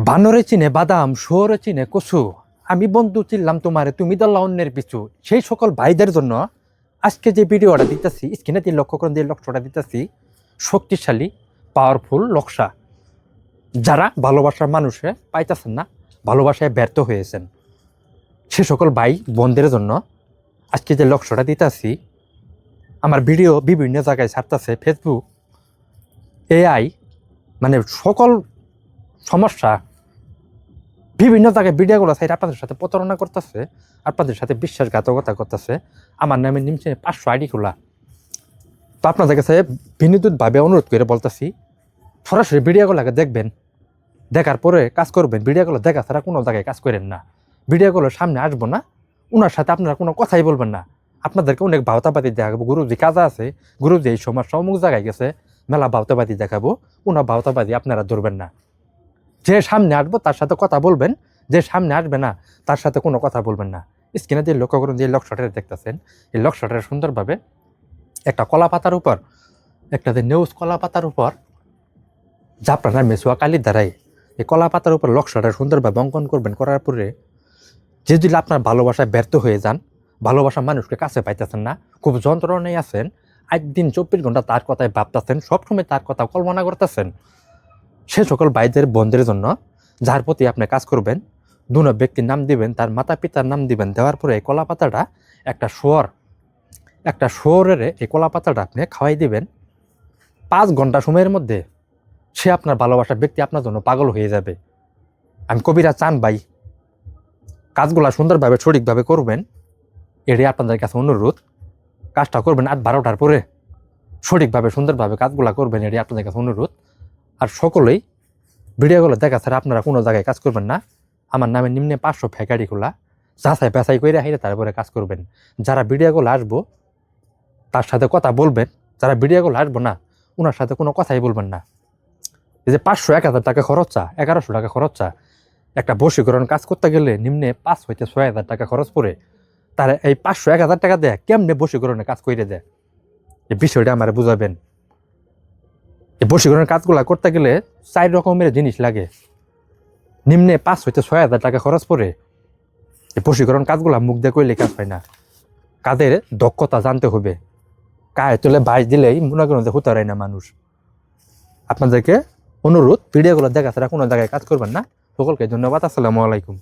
বানরে চিনে বাদাম, শুয়োরে চিনে কচু। আমি বন্ধু চিনলাম তোমারে, তুমি দল্লা অন্যের পিছু। সেই সকল ভাইদের জন্য আজকে যে ভিডিওটা দিতেছি, স্ক্রিনে দিয়ে লক্ষ্য করে দিয়ে লক্ষ্যটা দিতেছি, শক্তিশালী পাওয়ারফুল লক্ষ্যা। যারা ভালোবাসার মানুষে পাইতেছেন না, ভালোবাসায় ব্যর্থ হয়েছেন, সে সকল ভাই বোনদের জন্য আজকে যে লক্ষ্যটা দিতেছি। আমার ভিডিও বিভিন্ন জায়গায় ছাড়তেছে, ফেসবুক, এআই, মানে সকল সমস্যা বিভিন্ন জায়গায় ভিডিওগুলো সাইড আপনাদের সাথে প্রতারণা করতেছে, আপনাদের সাথে বিশ্বাসঘাতকতা করতেছে। আমার নামে নিমছে 500 আইডি খোলা। তো আপনাদের কাছে বিনোদনভাবে অনুরোধ করে বলতেছি, সরাসরি ভিডিওগুলোকে দেখবেন, দেখার পরে কাজ করবেন। ভিডিওগুলো দেখা ছাড়া কোনো জায়গায় কাজ করেন না। ভিডিওগুলো সামনে আসবো না, ওনার সাথে আপনারা কোনো কথাই বলবেন না। আপনাদেরকে অনেক ভাওতাবাদী দেখাবো। গুরুজি কাজা আছে, গুরুজি এই সমস্যা অমুক জায়গায় গেছে, মেলা ভাওতাবাদী দেখাবো। ওনার ভাওতাবাদী আপনারা ধরবেন না। যে সামনে আসবো তার সাথে কথা বলবেন, যে সামনে আসবে না তার সাথে কোনো কথা বলবেন না। স্ক্রিনে দিয়ে লক্ষ্য করুন, যে লক্ষ্যটা দেখতেছেন, এই লক্ষ্যটা সুন্দরভাবে একটা কলা পাতার উপর, একটা যে নিউজ কলা পাতার উপর জাফরান মেসুয়া কালির দ্বারাই এই কলা পাতার উপর লক্ষ্যটা সুন্দরভাবে অঙ্কন করবেন। করার পরে যে যদি আপনার ভালোবাসায় ব্যর্থ হয়ে যান, ভালোবাসা মানুষকে কাছে পাইতেছেন না, খুব যন্ত্রণায় আছেন, একদিন 24 ঘন্টা তার কথায় ভাবতেছেন, সবসময় তার কথা কল্পনা করতেছেন, সে সকল ভাইদের বোনদের জন্য যার প্রতি আপনি কাজ করবেন, দুনো ব্যক্তির নাম দিবেন, তার মাতা পিতার নাম দিবেন। দেওয়ার পরে এই কলা পাতাটা একটা শুয়োরের এই কলা পাতাটা আপনি খাওয়াই দিবেন। 5 ঘন্টা সময়ের মধ্যে সে আপনার ভালোবাসার ব্যক্তি আপনার জন্য পাগল হয়ে যাবে। আমি কবিরা চান ভাই, কাজগুলা সুন্দরভাবে সঠিকভাবে করবেন, এটাই আপনাদের কাছে অনুরোধ। কাজটা করবেন 8-12টার পরে, সঠিকভাবে সুন্দরভাবে কাজগুলা করবেন, এটাই আপনাদের কাছে অনুরোধ। আর সকলেই ভিডিওগুলো দেখা ছাড়া আপনারা কোনো জায়গায় কাজ করবেন না। আমার নামে নিম্নে 500 ফ্যাকারি খোলা, যাচাই বাছাই করে হাইরে তারপরে কাজ করবেন। যারা ভিডিওগুলো আসবো তার সাথে কথা বলবেন, যারা ভিডিওগুলো আসবো না ওনার সাথে কোনো কথাই বলবেন না। এই যে 500-1000 টাকা খরচা, 1100 টাকা খরচা, একটা বশীকরণ কাজ করতে গেলে নিম্নে 5 হইতে 6000 টাকা খরচ পড়ে। তারা এই 500-1000 টাকা দেয় কেমনে বশীকরণে কাজ করে দেয়, এই বিষয়টা আমার বুঝাবেন। এই বশীকরণের কাজগুলা করতে গেলে 4 রকমের জিনিস লাগে, নিম্নে 5 হইতে 6000 টাকা খরচ পড়ে। এই বশীকরণ কাজগুলা মুখ দিয়ে করলে কাজ হয় না, কাদের দক্ষতা জানতে হবে। কায়ে তুলে বাইশ দিলেই মনে করেন যে হুতারাই না মানুষ। আপনাদেরকে অনুরোধ, ভিডিওগুলো দেখা ছাড়া কোনো জায়গায় কাজ করবেন না। সকলকে ধন্যবাদ। আসসালামু আলাইকুম।